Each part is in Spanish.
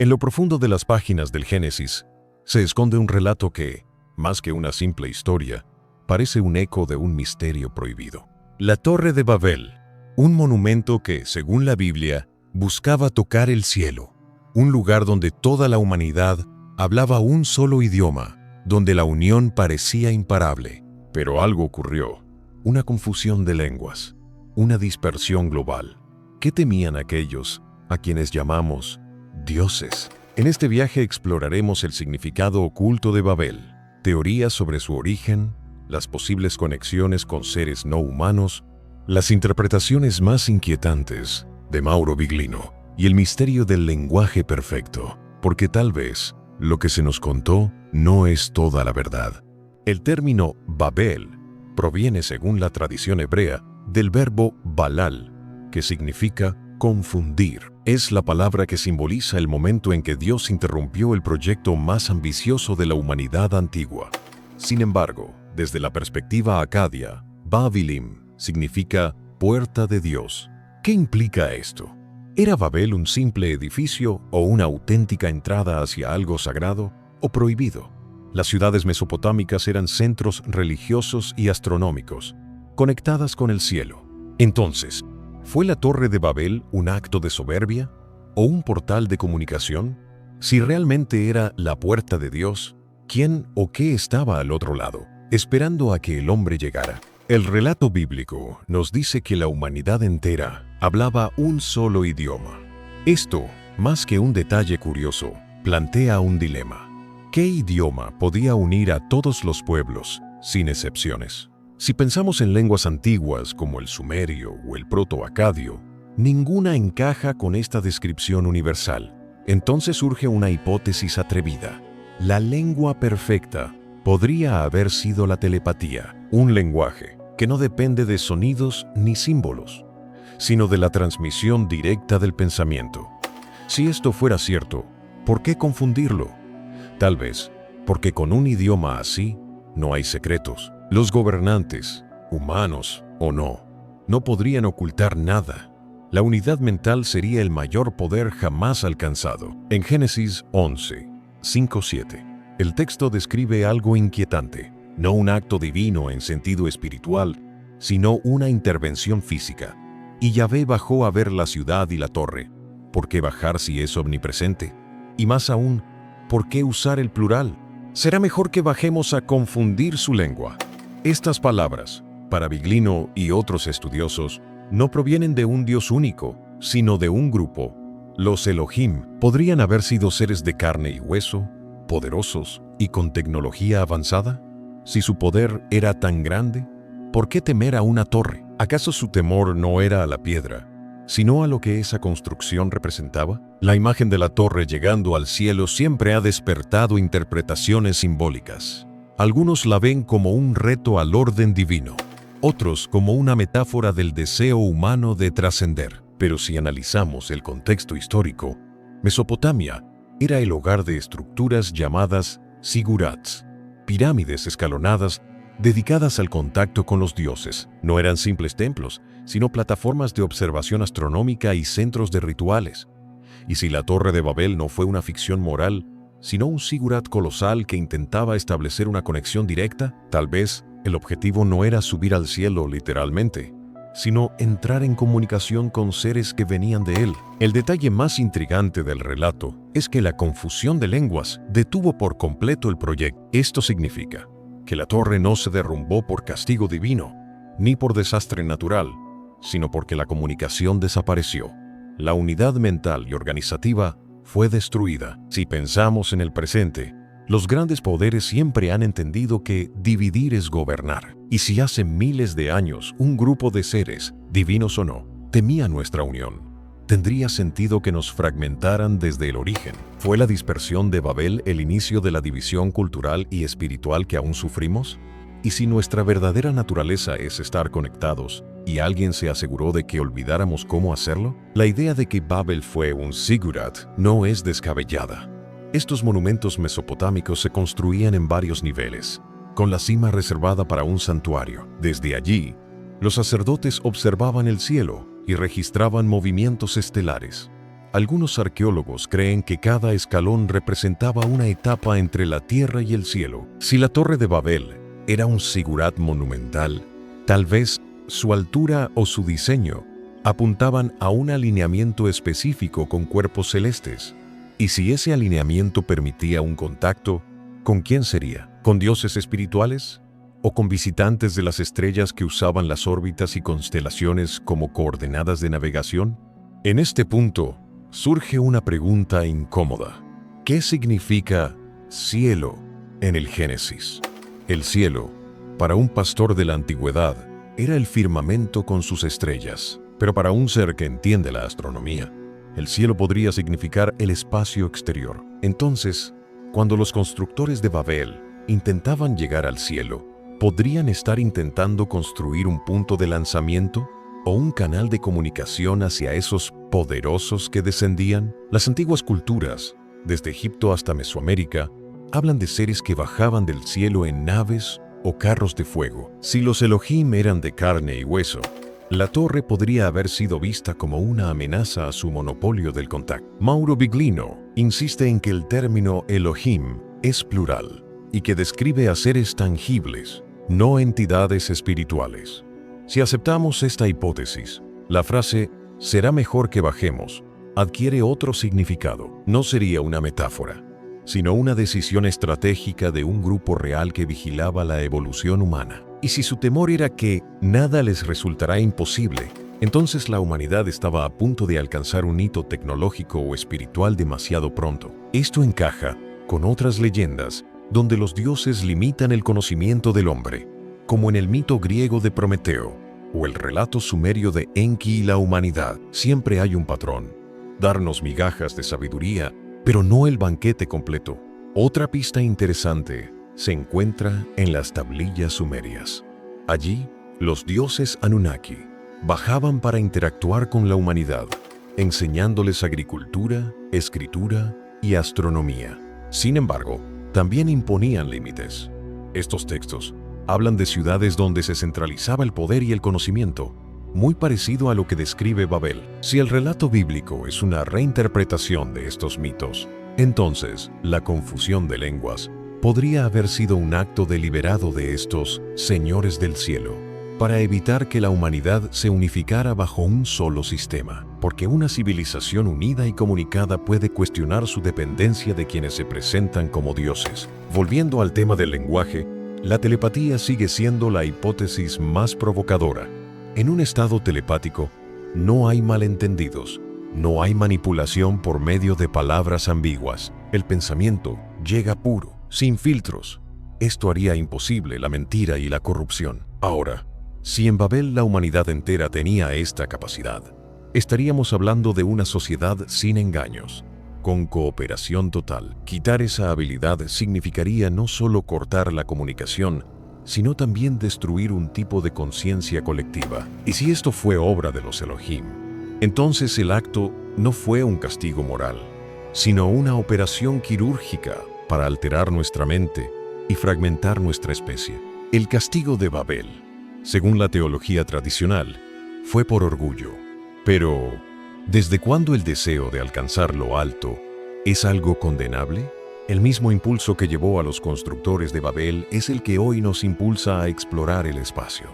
En lo profundo de las páginas del Génesis se esconde un relato que, más que una simple historia, parece un eco de un misterio prohibido. La Torre de Babel, un monumento que, según la Biblia, buscaba tocar el cielo, un lugar donde toda la humanidad hablaba un solo idioma, donde la unión parecía imparable. Pero algo ocurrió, una confusión de lenguas, una dispersión global. ¿Qué temían aquellos a quienes llamamos dioses? En este viaje exploraremos el significado oculto de Babel, teorías sobre su origen, las posibles conexiones con seres no humanos, las interpretaciones más inquietantes de Mauro Biglino y el misterio del lenguaje perfecto, porque tal vez lo que se nos contó no es toda la verdad. El término Babel proviene, según la tradición hebrea, del verbo balal, que significa confundir. Es la palabra que simboliza el momento en que Dios interrumpió el proyecto más ambicioso de la humanidad antigua. Sin embargo, desde la perspectiva acadia, Babilim significa puerta de Dios. ¿Qué implica esto? ¿Era Babel un simple edificio o una auténtica entrada hacia algo sagrado o prohibido? Las ciudades mesopotámicas eran centros religiosos y astronómicos, conectadas con el cielo. Entonces, ¿fue la Torre de Babel un acto de soberbia o un portal de comunicación? Si realmente era la puerta de Dios, ¿quién o qué estaba al otro lado, esperando a que el hombre llegara? El relato bíblico nos dice que la humanidad entera hablaba un solo idioma. Esto, más que un detalle curioso, plantea un dilema. ¿Qué idioma podía unir a todos los pueblos, sin excepciones? Si pensamos en lenguas antiguas como el sumerio o el protoacadio, ninguna encaja con esta descripción universal. Entonces surge una hipótesis atrevida. La lengua perfecta podría haber sido la telepatía, un lenguaje que no depende de sonidos ni símbolos, sino de la transmisión directa del pensamiento. Si esto fuera cierto, ¿por qué confundirlo? Tal vez porque con un idioma así no hay secretos. Los gobernantes, humanos o no podrían ocultar nada. La unidad mental sería el mayor poder jamás alcanzado. En Génesis 11, 5-7, el texto describe algo inquietante. No un acto divino en sentido espiritual, sino una intervención física. Y Yahvé bajó a ver la ciudad y la torre. ¿Por qué bajar si es omnipresente? Y más aún, ¿por qué usar el plural? Será mejor que bajemos a confundir su lengua. Estas palabras, para Biglino y otros estudiosos, no provienen de un Dios único, sino de un grupo. Los Elohim podrían haber sido seres de carne y hueso, poderosos y con tecnología avanzada. Si su poder era tan grande, ¿por qué temer a una torre? ¿Acaso su temor no era a la piedra, sino a lo que esa construcción representaba? La imagen de la torre llegando al cielo siempre ha despertado interpretaciones simbólicas. Algunos la ven como un reto al orden divino, otros como una metáfora del deseo humano de trascender. Pero si analizamos el contexto histórico, Mesopotamia era el hogar de estructuras llamadas zigurats, pirámides escalonadas dedicadas al contacto con los dioses. No eran simples templos, sino plataformas de observación astronómica y centros de rituales. Y si la Torre de Babel no fue una ficción moral, sino un zigurat colosal que intentaba establecer una conexión directa, tal vez el objetivo no era subir al cielo literalmente, sino entrar en comunicación con seres que venían de él. El detalle más intrigante del relato es que la confusión de lenguas detuvo por completo el proyecto. Esto significa que la torre no se derrumbó por castigo divino, ni por desastre natural, sino porque la comunicación desapareció. La unidad mental y organizativa fue destruida. Si pensamos en el presente, los grandes poderes siempre han entendido que dividir es gobernar. Y si hace miles de años un grupo de seres, divinos o no, temía nuestra unión, tendría sentido que nos fragmentaran desde el origen. ¿Fue la dispersión de Babel el inicio de la división cultural y espiritual que aún sufrimos? ¿Y si nuestra verdadera naturaleza es estar conectados y alguien se aseguró de que olvidáramos cómo hacerlo? La idea de que Babel fue un zigurat no es descabellada. Estos monumentos mesopotámicos se construían en varios niveles, con la cima reservada para un santuario. Desde allí, los sacerdotes observaban el cielo y registraban movimientos estelares. Algunos arqueólogos creen que cada escalón representaba una etapa entre la tierra y el cielo. Si la Torre de Babel era un zigurat monumental, tal vez su altura o su diseño apuntaban a un alineamiento específico con cuerpos celestes. Y si ese alineamiento permitía un contacto, ¿con quién sería? ¿Con dioses espirituales? ¿O con visitantes de las estrellas que usaban las órbitas y constelaciones como coordenadas de navegación? En este punto, surge una pregunta incómoda. ¿Qué significa cielo en el Génesis? El cielo, para un pastor de la antigüedad, era el firmamento con sus estrellas. Pero para un ser que entiende la astronomía, el cielo podría significar el espacio exterior. Entonces, cuando los constructores de Babel intentaban llegar al cielo, ¿podrían estar intentando construir un punto de lanzamiento o un canal de comunicación hacia esos poderosos que descendían? Las antiguas culturas, desde Egipto hasta Mesoamérica, hablan de seres que bajaban del cielo en naves o carros de fuego. Si los Elohim eran de carne y hueso, la torre podría haber sido vista como una amenaza a su monopolio del contacto. Mauro Biglino insiste en que el término Elohim es plural y que describe a seres tangibles, no entidades espirituales. Si aceptamos esta hipótesis, la frase «será mejor que bajemos» adquiere otro significado. No sería una metáfora, sino una decisión estratégica de un grupo real que vigilaba la evolución humana. Y si su temor era que nada les resultará imposible, entonces la humanidad estaba a punto de alcanzar un hito tecnológico o espiritual demasiado pronto. Esto encaja con otras leyendas donde los dioses limitan el conocimiento del hombre, como en el mito griego de Prometeo o el relato sumerio de Enki y la humanidad. Siempre hay un patrón: darnos migajas de sabiduría, pero no el banquete completo. Otra pista interesante se encuentra en las tablillas sumerias. Allí, los dioses Anunnaki bajaban para interactuar con la humanidad, enseñándoles agricultura, escritura y astronomía. Sin embargo, también imponían límites. Estos textos hablan de ciudades donde se centralizaba el poder y el conocimiento, muy parecido a lo que describe Babel. Si el relato bíblico es una reinterpretación de estos mitos, entonces la confusión de lenguas podría haber sido un acto deliberado de estos señores del cielo, para evitar que la humanidad se unificara bajo un solo sistema, porque una civilización unida y comunicada puede cuestionar su dependencia de quienes se presentan como dioses. Volviendo al tema del lenguaje, la telepatía sigue siendo la hipótesis más provocadora. En un estado telepático, no hay malentendidos, no hay manipulación por medio de palabras ambiguas. El pensamiento llega puro, sin filtros. Esto haría imposible la mentira y la corrupción. Ahora, si en Babel la humanidad entera tenía esta capacidad, estaríamos hablando de una sociedad sin engaños, con cooperación total. Quitar esa habilidad significaría no solo cortar la comunicación, sino también destruir un tipo de conciencia colectiva. Y si esto fue obra de los Elohim, entonces el acto no fue un castigo moral, sino una operación quirúrgica para alterar nuestra mente y fragmentar nuestra especie. El castigo de Babel, según la teología tradicional, fue por orgullo. Pero, ¿desde cuándo el deseo de alcanzar lo alto es algo condenable? El mismo impulso que llevó a los constructores de Babel es el que hoy nos impulsa a explorar el espacio.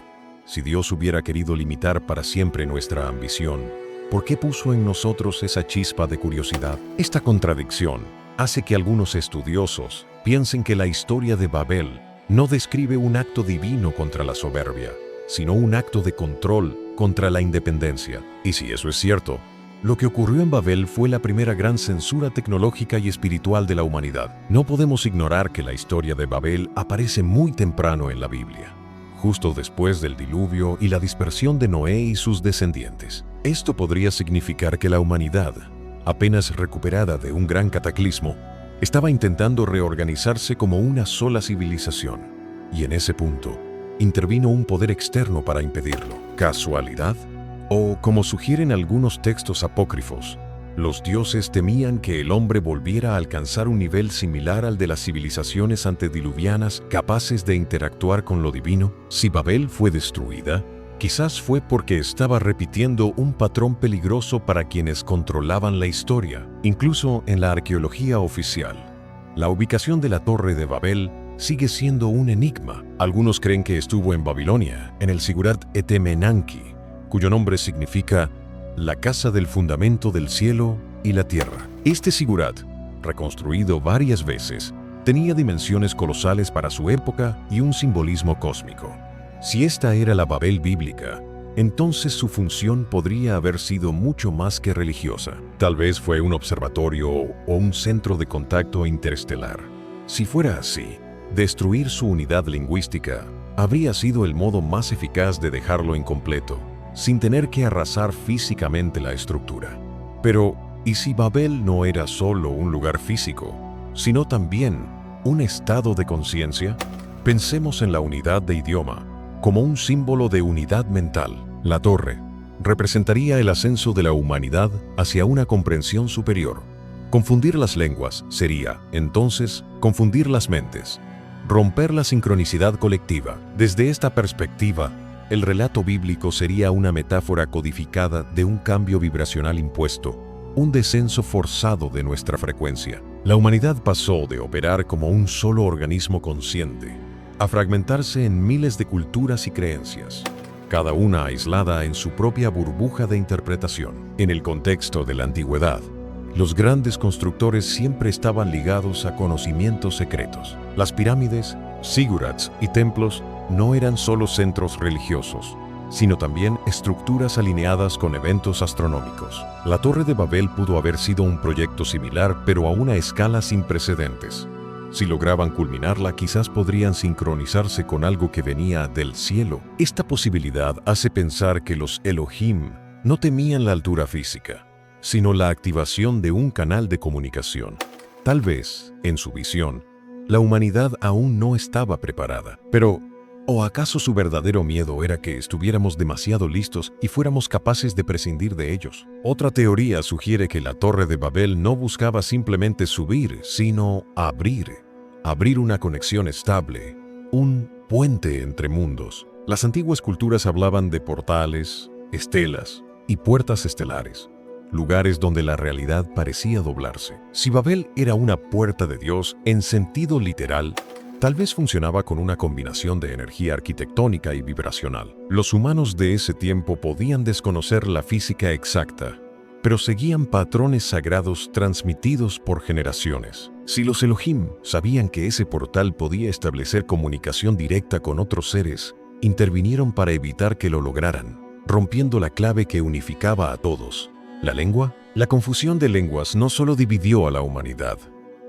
Si Dios hubiera querido limitar para siempre nuestra ambición, ¿por qué puso en nosotros esa chispa de curiosidad? Esta contradicción hace que algunos estudiosos piensen que la historia de Babel no describe un acto divino contra la soberbia, sino un acto de control contra la independencia. Y si eso es cierto, lo que ocurrió en Babel fue la primera gran censura tecnológica y espiritual de la humanidad. No podemos ignorar que la historia de Babel aparece muy temprano en la Biblia, justo después del diluvio y la dispersión de Noé y sus descendientes. Esto podría significar que la humanidad, apenas recuperada de un gran cataclismo, estaba intentando reorganizarse como una sola civilización, y en ese punto intervino un poder externo para impedirlo. ¿Casualidad? O, como sugieren algunos textos apócrifos, los dioses temían que el hombre volviera a alcanzar un nivel similar al de las civilizaciones antediluvianas capaces de interactuar con lo divino. Si Babel fue destruida, Quizás fue porque estaba repitiendo un patrón peligroso para quienes controlaban la historia, incluso en la arqueología oficial. La ubicación de la Torre de Babel sigue siendo un enigma. Algunos creen que estuvo en Babilonia, en el Sigurat Etemenanki, cuyo nombre significa la casa del fundamento del cielo y la tierra. Este Sigurat, reconstruido varias veces, tenía dimensiones colosales para su época y un simbolismo cósmico. Si esta era la Babel bíblica, entonces su función podría haber sido mucho más que religiosa. Tal vez fue un observatorio o un centro de contacto interestelar. Si fuera así, destruir su unidad lingüística habría sido el modo más eficaz de dejarlo incompleto, sin tener que arrasar físicamente la estructura. Pero, ¿y si Babel no era solo un lugar físico, sino también un estado de conciencia? Pensemos en la unidad de idioma como un símbolo de unidad mental. La torre representaría el ascenso de la humanidad hacia una comprensión superior. Confundir las lenguas sería, entonces, confundir las mentes, romper la sincronicidad colectiva. Desde esta perspectiva, el relato bíblico sería una metáfora codificada de un cambio vibracional impuesto, un descenso forzado de nuestra frecuencia. La humanidad pasó de operar como un solo organismo consciente a fragmentarse en miles de culturas y creencias, cada una aislada en su propia burbuja de interpretación. En el contexto de la antigüedad, los grandes constructores siempre estaban ligados a conocimientos secretos. Las pirámides, zigurats y templos no eran solo centros religiosos, sino también estructuras alineadas con eventos astronómicos. La Torre de Babel pudo haber sido un proyecto similar, pero a una escala sin precedentes. Si lograban culminarla, quizás podrían sincronizarse con algo que venía del cielo. Esta posibilidad hace pensar que los Elohim no temían la altura física, sino la activación de un canal de comunicación. Tal vez, en su visión, la humanidad aún no estaba preparada. Pero, ¿o acaso su verdadero miedo era que estuviéramos demasiado listos y fuéramos capaces de prescindir de ellos? Otra teoría sugiere que la Torre de Babel no buscaba simplemente subir, sino abrir una conexión estable, un puente entre mundos. Las antiguas culturas hablaban de portales, estelas y puertas estelares, lugares donde la realidad parecía doblarse. Si Babel era una puerta de Dios en sentido literal, tal vez funcionaba con una combinación de energía arquitectónica y vibracional. Los humanos de ese tiempo podían desconocer la física exacta, pero seguían patrones sagrados transmitidos por generaciones. Si los Elohim sabían que ese portal podía establecer comunicación directa con otros seres, intervinieron para evitar que lo lograran, rompiendo la clave que unificaba a todos: la lengua. La confusión de lenguas no solo dividió a la humanidad,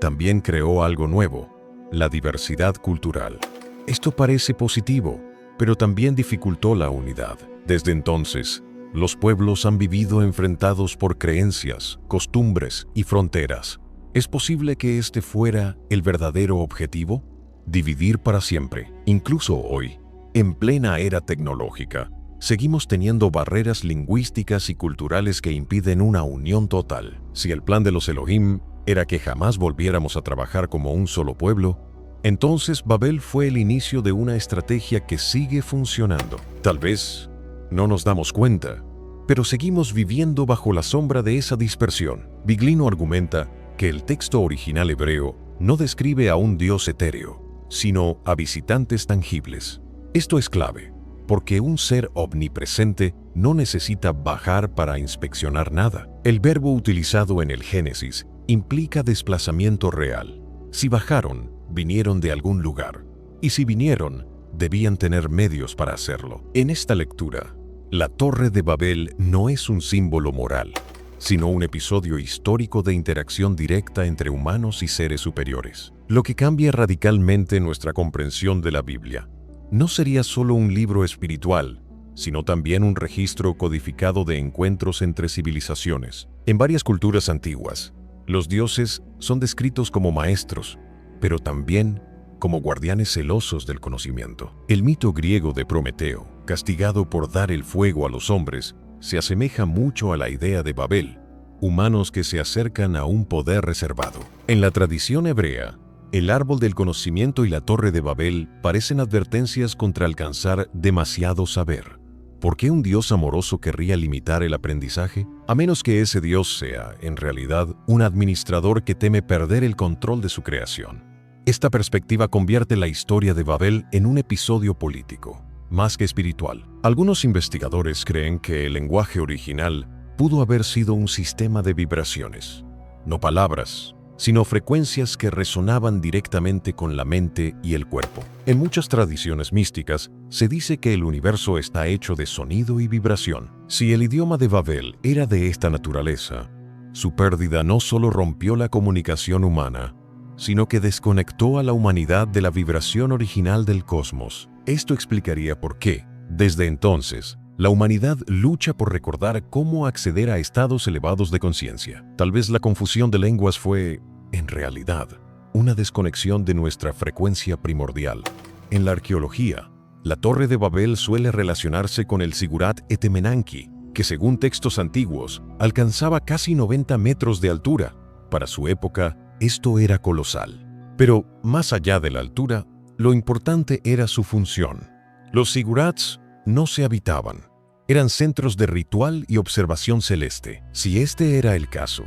también creó algo nuevo: la diversidad cultural. Esto parece positivo, pero también dificultó la unidad. Desde entonces, los pueblos han vivido enfrentados por creencias, costumbres y fronteras. ¿Es posible que este fuera el verdadero objetivo? Dividir para siempre. Incluso hoy, en plena era tecnológica, seguimos teniendo barreras lingüísticas y culturales que impiden una unión total. Si el plan de los Elohim era que jamás volviéramos a trabajar como un solo pueblo, entonces Babel fue el inicio de una estrategia que sigue funcionando. Tal vez no nos damos cuenta, pero seguimos viviendo bajo la sombra de esa dispersión. Biglino argumenta que el texto original hebreo no describe a un Dios etéreo, sino a visitantes tangibles. Esto es clave, porque un ser omnipresente no necesita bajar para inspeccionar nada. El verbo utilizado en el Génesis implica desplazamiento real. Si bajaron, vinieron de algún lugar, y si vinieron, debían tener medios para hacerlo. En esta lectura, la Torre de Babel no es un símbolo moral, sino un episodio histórico de interacción directa entre humanos y seres superiores. Lo que cambia radicalmente nuestra comprensión de la Biblia no sería solo un libro espiritual, sino también un registro codificado de encuentros entre civilizaciones. En varias culturas antiguas, los dioses son descritos como maestros, pero también como guardianes celosos del conocimiento. El mito griego de Prometeo, castigado por dar el fuego a los hombres, se asemeja mucho a la idea de Babel, humanos que se acercan a un poder reservado. En la tradición hebrea, el árbol del conocimiento y la Torre de Babel parecen advertencias contra alcanzar demasiado saber. ¿Por qué un Dios amoroso querría limitar el aprendizaje? A menos que ese Dios sea, en realidad, un administrador que teme perder el control de su creación. Esta perspectiva convierte la historia de Babel en un episodio político, más que espiritual. Algunos investigadores creen que el lenguaje original pudo haber sido un sistema de vibraciones, no palabras, sino frecuencias que resonaban directamente con la mente y el cuerpo. En muchas tradiciones místicas, se dice que el universo está hecho de sonido y vibración. Si el idioma de Babel era de esta naturaleza, su pérdida no solo rompió la comunicación humana, sino que desconectó a la humanidad de la vibración original del cosmos. Esto explicaría por qué, desde entonces, la humanidad lucha por recordar cómo acceder a estados elevados de conciencia. Tal vez la confusión de lenguas fue, en realidad, una desconexión de nuestra frecuencia primordial. En la arqueología, la Torre de Babel suele relacionarse con el Zigurat Etemenanki, que según textos antiguos, alcanzaba casi 90 metros de altura. Para su época, esto era colosal. Pero, más allá de la altura, lo importante era su función. Los zigurats no se habitaban. Eran centros de ritual y observación celeste. Si este era el caso,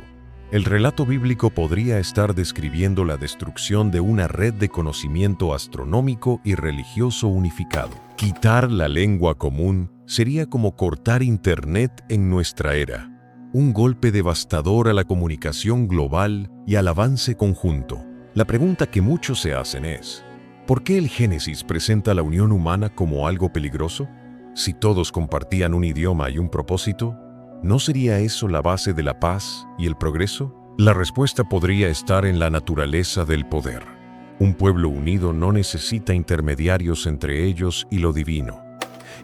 el relato bíblico podría estar describiendo la destrucción de una red de conocimiento astronómico y religioso unificado. Quitar la lengua común sería como cortar Internet en nuestra era. Un golpe devastador a la comunicación global y al avance conjunto. La pregunta que muchos se hacen es, ¿por qué el Génesis presenta la unión humana como algo peligroso? Si todos compartían un idioma y un propósito, ¿no sería eso la base de la paz y el progreso? La respuesta podría estar en la naturaleza del poder. Un pueblo unido no necesita intermediarios entre ellos y lo divino.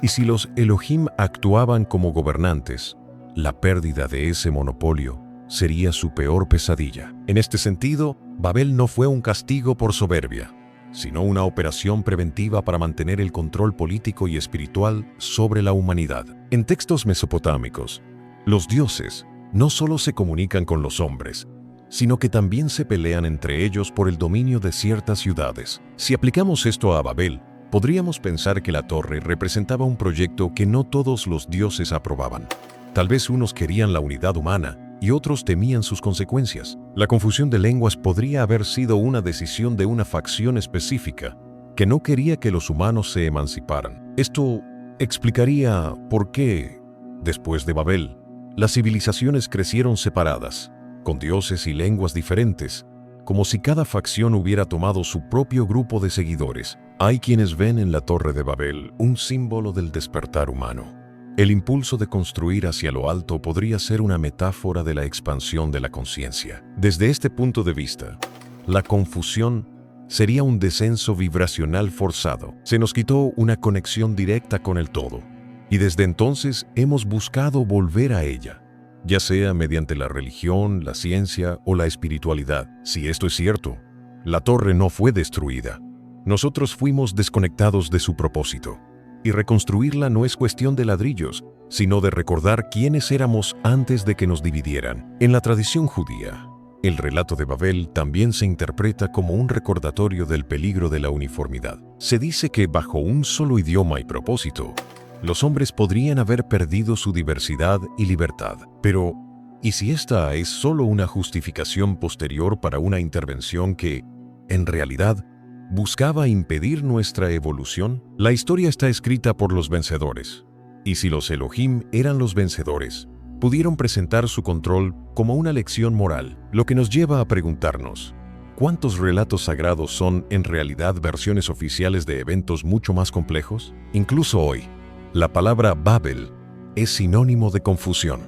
Y si los Elohim actuaban como gobernantes, la pérdida de ese monopolio sería su peor pesadilla. En este sentido, Babel no fue un castigo por soberbia, sino una operación preventiva para mantener el control político y espiritual sobre la humanidad. En textos mesopotámicos, los dioses no solo se comunican con los hombres, sino que también se pelean entre ellos por el dominio de ciertas ciudades. Si aplicamos esto a Babel, podríamos pensar que la torre representaba un proyecto que no todos los dioses aprobaban. Tal vez unos querían la unidad humana y otros temían sus consecuencias. La confusión de lenguas podría haber sido una decisión de una facción específica que no quería que los humanos se emanciparan. Esto explicaría por qué, después de Babel, las civilizaciones crecieron separadas, con dioses y lenguas diferentes, como si cada facción hubiera tomado su propio grupo de seguidores. Hay quienes ven en la Torre de Babel un símbolo del despertar humano. El impulso de construir hacia lo alto podría ser una metáfora de la expansión de la conciencia. Desde este punto de vista, la confusión sería un descenso vibracional forzado. Se nos quitó una conexión directa con el todo, y desde entonces hemos buscado volver a ella, ya sea mediante la religión, la ciencia o la espiritualidad. Si esto es cierto, la torre no fue destruida. Nosotros fuimos desconectados de su propósito. Y reconstruirla no es cuestión de ladrillos, sino de recordar quiénes éramos antes de que nos dividieran. En la tradición judía, el relato de Babel también se interpreta como un recordatorio del peligro de la uniformidad. Se dice que bajo un solo idioma y propósito, los hombres podrían haber perdido su diversidad y libertad. Pero, ¿y si esta es solo una justificación posterior para una intervención que, en realidad, buscaba impedir nuestra evolución? La historia está escrita por los vencedores. Y si los Elohim eran los vencedores, pudieron presentar su control como una lección moral, lo que nos lleva a preguntarnos, ¿cuántos relatos sagrados son en realidad versiones oficiales de eventos mucho más complejos? Incluso hoy, la palabra Babel es sinónimo de confusión,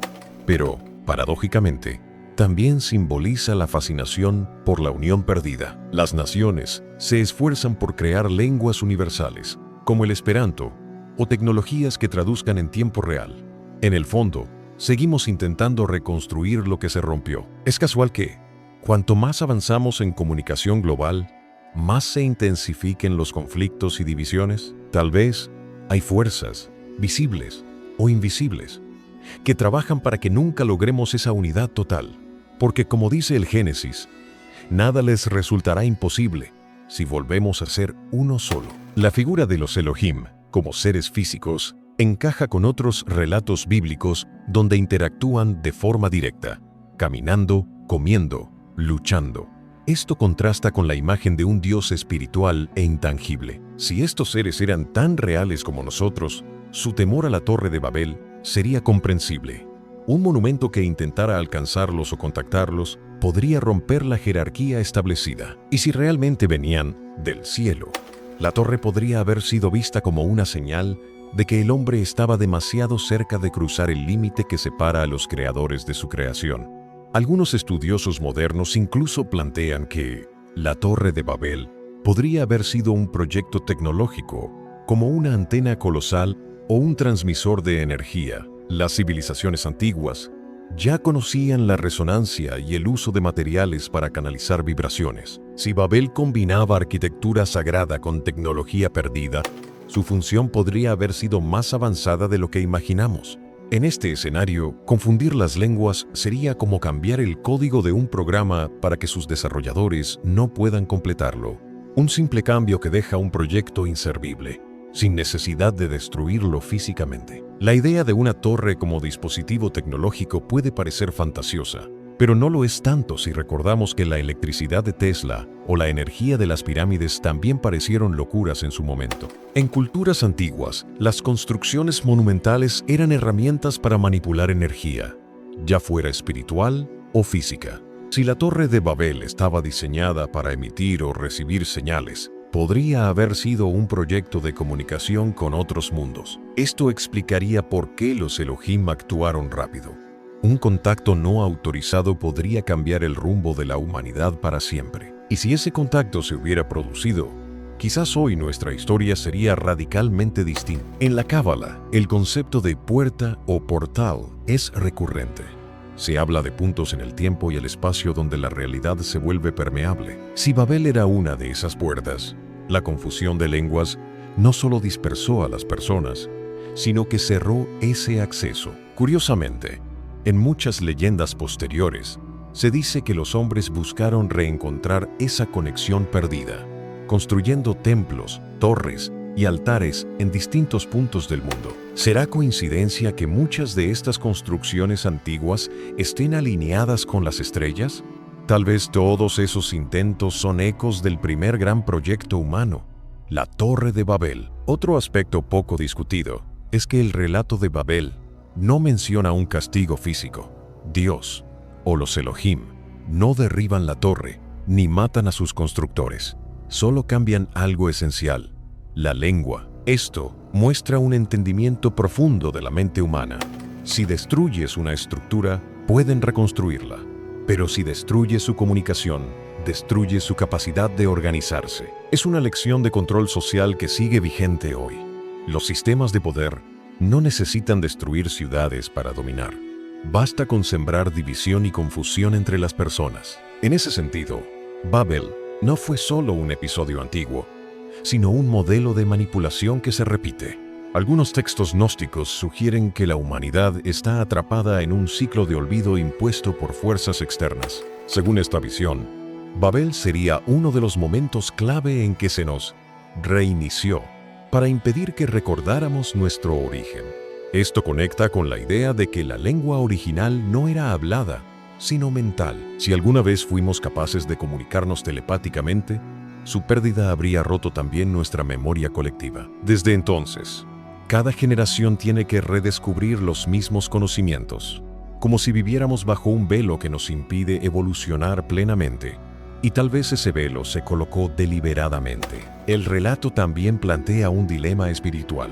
pero, paradójicamente, también simboliza la fascinación por la unión perdida. Las naciones se esfuerzan por crear lenguas universales, como el Esperanto, o tecnologías que traduzcan en tiempo real. En el fondo, seguimos intentando reconstruir lo que se rompió. Es casual que, cuanto más avanzamos en comunicación global, más se intensifiquen los conflictos y divisiones. Tal vez hay fuerzas, visibles o invisibles, que trabajan para que nunca logremos esa unidad total. Porque como dice el Génesis, nada les resultará imposible si volvemos a ser uno solo. La figura de los Elohim, como seres físicos, Encaja con otros relatos bíblicos donde interactúan de forma directa, caminando, comiendo, luchando. Esto contrasta con la imagen de un Dios espiritual e intangible. Si estos seres eran tan reales como nosotros, su temor a la Torre de Babel sería comprensible. Un monumento que intentara alcanzarlos o contactarlos podría romper la jerarquía establecida. Y si realmente venían del cielo, la torre podría haber sido vista como una señal de que el hombre estaba demasiado cerca de cruzar el límite que separa a los creadores de su creación. Algunos estudiosos modernos incluso plantean que la Torre de Babel podría haber sido un proyecto tecnológico, como una antena colosal o un transmisor de energía. Las civilizaciones antiguas ya conocían la resonancia y el uso de materiales para canalizar vibraciones. Si Babel combinaba arquitectura sagrada con tecnología perdida, su función podría haber sido más avanzada de lo que imaginamos. En este escenario, confundir las lenguas sería como cambiar el código de un programa para que sus desarrolladores no puedan completarlo. Un simple cambio que deja un proyecto inservible, sin necesidad de destruirlo físicamente. La idea de una torre como dispositivo tecnológico puede parecer fantasiosa, pero no lo es tanto si recordamos que la electricidad de Tesla o la energía de las pirámides también parecieron locuras en su momento. En culturas antiguas, las construcciones monumentales eran herramientas para manipular energía, ya fuera espiritual o física. Si la Torre de Babel estaba diseñada para emitir o recibir señales, podría haber sido un proyecto de comunicación con otros mundos. Esto explicaría por qué los Elohim actuaron rápido. Un contacto no autorizado podría cambiar el rumbo de la humanidad para siempre. Y si ese contacto se hubiera producido, quizás hoy nuestra historia sería radicalmente distinta. En la Cábala, el concepto de puerta o portal es recurrente. Se habla de puntos en el tiempo y el espacio donde la realidad se vuelve permeable. Si Babel era una de esas puertas, la confusión de lenguas no solo dispersó a las personas, sino que cerró ese acceso. Curiosamente, en muchas leyendas posteriores, se dice que los hombres buscaron reencontrar esa conexión perdida, construyendo templos, torres y altares en distintos puntos del mundo. ¿Será coincidencia que muchas de estas construcciones antiguas estén alineadas con las estrellas? Tal vez todos esos intentos son ecos del primer gran proyecto humano, la Torre de Babel. Otro aspecto poco discutido es que el relato de Babel no menciona un castigo físico. Dios o los Elohim no derriban la torre ni matan a sus constructores. Solo cambian algo esencial: la lengua. Esto muestra un entendimiento profundo de la mente humana. Si destruyes una estructura, pueden reconstruirla. Pero si destruyes su comunicación, destruyes su capacidad de organizarse. Es una lección de control social que sigue vigente hoy. Los sistemas de poder no necesitan destruir ciudades para dominar. Basta con sembrar división y confusión entre las personas. En ese sentido, Babel no fue solo un episodio antiguo, sino un modelo de manipulación que se repite. Algunos textos gnósticos sugieren que la humanidad está atrapada en un ciclo de olvido impuesto por fuerzas externas. Según esta visión, Babel sería uno de los momentos clave en que se nos reinició para impedir que recordáramos nuestro origen. Esto conecta con la idea de que la lengua original no era hablada, sino mental. Si alguna vez fuimos capaces de comunicarnos telepáticamente, su pérdida habría roto también nuestra memoria colectiva. Desde entonces, cada generación tiene que redescubrir los mismos conocimientos, como si viviéramos bajo un velo que nos impide evolucionar plenamente. Y tal vez ese velo se colocó deliberadamente. El relato también plantea un dilema espiritual.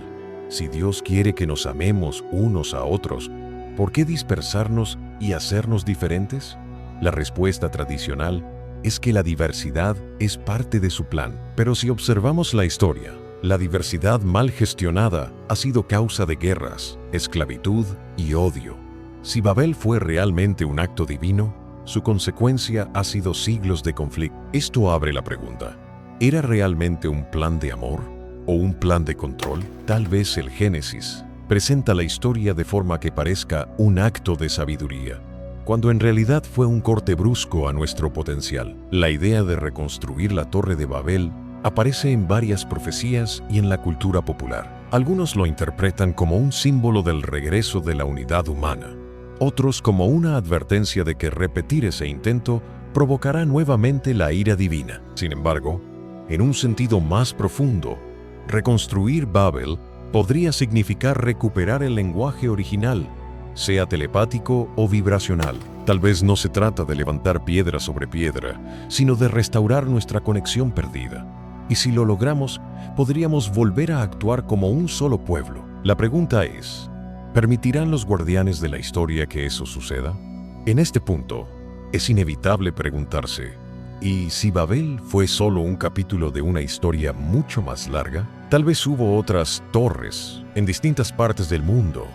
Si Dios quiere que nos amemos unos a otros, ¿por qué dispersarnos y hacernos diferentes? La respuesta tradicional es que la diversidad es parte de su plan. Pero si observamos la historia, la diversidad mal gestionada ha sido causa de guerras, esclavitud y odio. Si Babel fue realmente un acto divino, su consecuencia ha sido siglos de conflicto. Esto abre la pregunta: ¿era realmente un plan de amor o un plan de control? Tal vez el Génesis presenta la historia de forma que parezca un acto de sabiduría, cuando en realidad fue un corte brusco a nuestro potencial. La idea de reconstruir la Torre de Babel aparece en varias profecías y en la cultura popular. Algunos lo interpretan como un símbolo del regreso de la unidad humana, otros como una advertencia de que repetir ese intento provocará nuevamente la ira divina. Sin embargo, en un sentido más profundo, reconstruir Babel podría significar recuperar el lenguaje original, sea telepático o vibracional. Tal vez no se trata de levantar piedra sobre piedra, sino de restaurar nuestra conexión perdida. Y si lo logramos, podríamos volver a actuar como un solo pueblo. La pregunta es, ¿permitirán los guardianes de la historia que eso suceda? En este punto, es inevitable preguntarse, ¿y si Babel fue solo un capítulo de una historia mucho más larga? Tal vez hubo otras torres en distintas partes del mundo,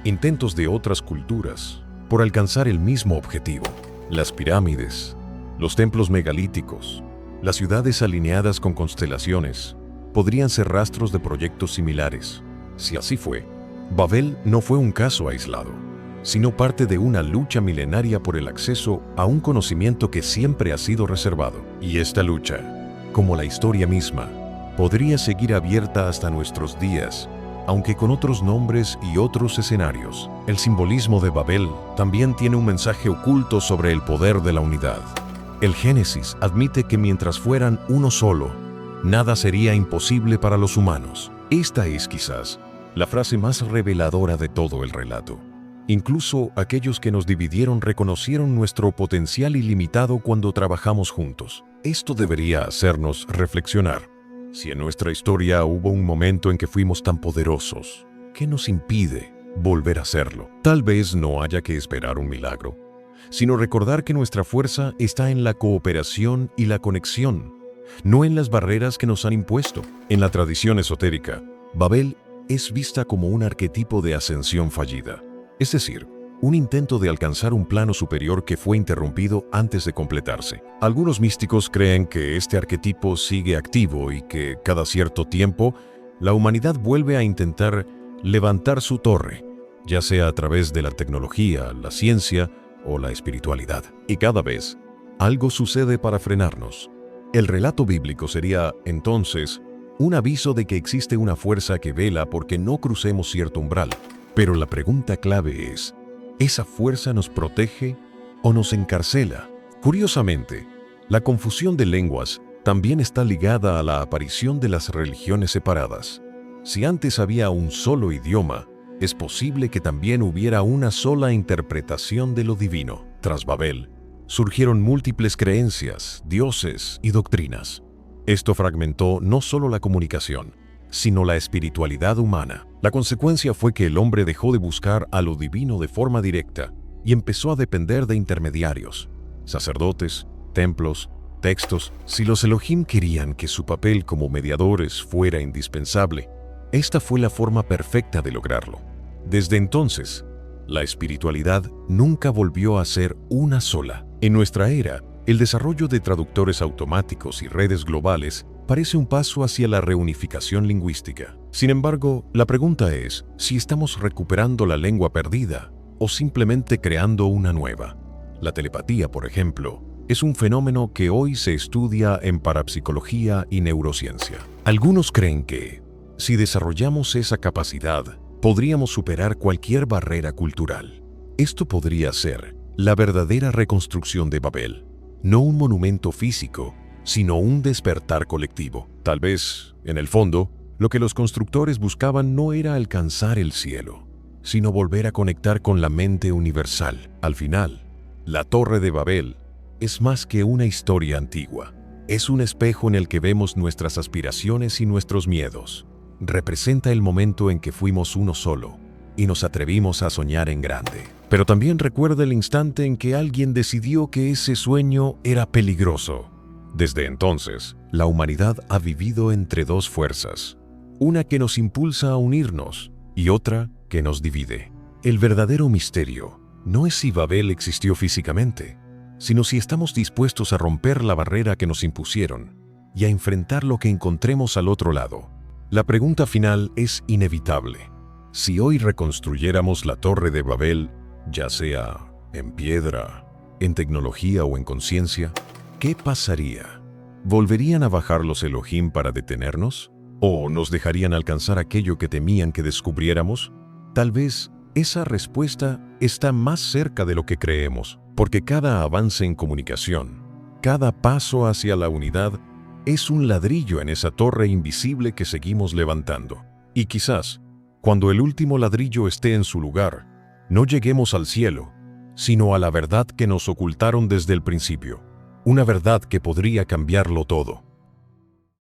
intentos de otras culturas por alcanzar el mismo objetivo. Las pirámides, los templos megalíticos, las ciudades alineadas con constelaciones, podrían ser rastros de proyectos similares. Si así fue, Babel no fue un caso aislado, sino parte de una lucha milenaria por el acceso a un conocimiento que siempre ha sido reservado. Y esta lucha, como la historia misma, podría seguir abierta hasta nuestros días, aunque con otros nombres y otros escenarios. El simbolismo de Babel también tiene un mensaje oculto sobre el poder de la unidad. El Génesis admite que mientras fueran uno solo, nada sería imposible para los humanos. Esta es quizás la frase más reveladora de todo el relato. Incluso aquellos que nos dividieron reconocieron nuestro potencial ilimitado cuando trabajamos juntos. Esto debería hacernos reflexionar. Si en nuestra historia hubo un momento en que fuimos tan poderosos, ¿qué nos impide volver a serlo? Tal vez no haya que esperar un milagro, sino recordar que nuestra fuerza está en la cooperación y la conexión, no en las barreras que nos han impuesto. En la tradición esotérica, Babel es vista como un arquetipo de ascensión fallida, es decir, un intento de alcanzar un plano superior que fue interrumpido antes de completarse. Algunos místicos creen que este arquetipo sigue activo y que cada cierto tiempo la humanidad vuelve a intentar levantar su torre, ya sea a través de la tecnología, la ciencia o la espiritualidad. Y cada vez, algo sucede para frenarnos. El relato bíblico sería, entonces, un aviso de que existe una fuerza que vela porque no crucemos cierto umbral. Pero la pregunta clave es, ¿esa fuerza nos protege o nos encarcela? Curiosamente, la confusión de lenguas también está ligada a la aparición de las religiones separadas. Si antes había un solo idioma, es posible que también hubiera una sola interpretación de lo divino. Tras Babel, surgieron múltiples creencias, dioses y doctrinas. Esto fragmentó no solo la comunicación, sino la espiritualidad humana. La consecuencia fue que el hombre dejó de buscar a lo divino de forma directa y empezó a depender de intermediarios, sacerdotes, templos, textos. Si los Elohim querían que su papel como mediadores fuera indispensable, esta fue la forma perfecta de lograrlo. Desde entonces, la espiritualidad nunca volvió a ser una sola. En nuestra era, el desarrollo de traductores automáticos y redes globales parece un paso hacia la reunificación lingüística. Sin embargo, la pregunta es si estamos recuperando la lengua perdida o simplemente creando una nueva. La telepatía, por ejemplo, es un fenómeno que hoy se estudia en parapsicología y neurociencia. Algunos creen que, si desarrollamos esa capacidad, podríamos superar cualquier barrera cultural. Esto podría ser la verdadera reconstrucción de Babel, no un monumento físico, sino un despertar colectivo. Tal vez, en el fondo, lo que los constructores buscaban no era alcanzar el cielo, sino volver a conectar con la mente universal. Al final, la Torre de Babel es más que una historia antigua. Es un espejo en el que vemos nuestras aspiraciones y nuestros miedos. Representa el momento en que fuimos uno solo y nos atrevimos a soñar en grande. Pero también recuerda el instante en que alguien decidió que ese sueño era peligroso. Desde entonces, la humanidad ha vivido entre dos fuerzas, una que nos impulsa a unirnos y otra que nos divide. El verdadero misterio no es si Babel existió físicamente, sino si estamos dispuestos a romper la barrera que nos impusieron y a enfrentar lo que encontremos al otro lado. La pregunta final es inevitable. Si hoy reconstruyéramos la Torre de Babel, ya sea en piedra, en tecnología o en conciencia, ¿qué pasaría? ¿Volverían a bajar los Elohim para detenernos? ¿O nos dejarían alcanzar aquello que temían que descubriéramos? Tal vez esa respuesta está más cerca de lo que creemos, porque cada avance en comunicación, cada paso hacia la unidad, es un ladrillo en esa torre invisible que seguimos levantando. Y quizás, cuando el último ladrillo esté en su lugar, no lleguemos al cielo, sino a la verdad que nos ocultaron desde el principio, una verdad que podría cambiarlo todo.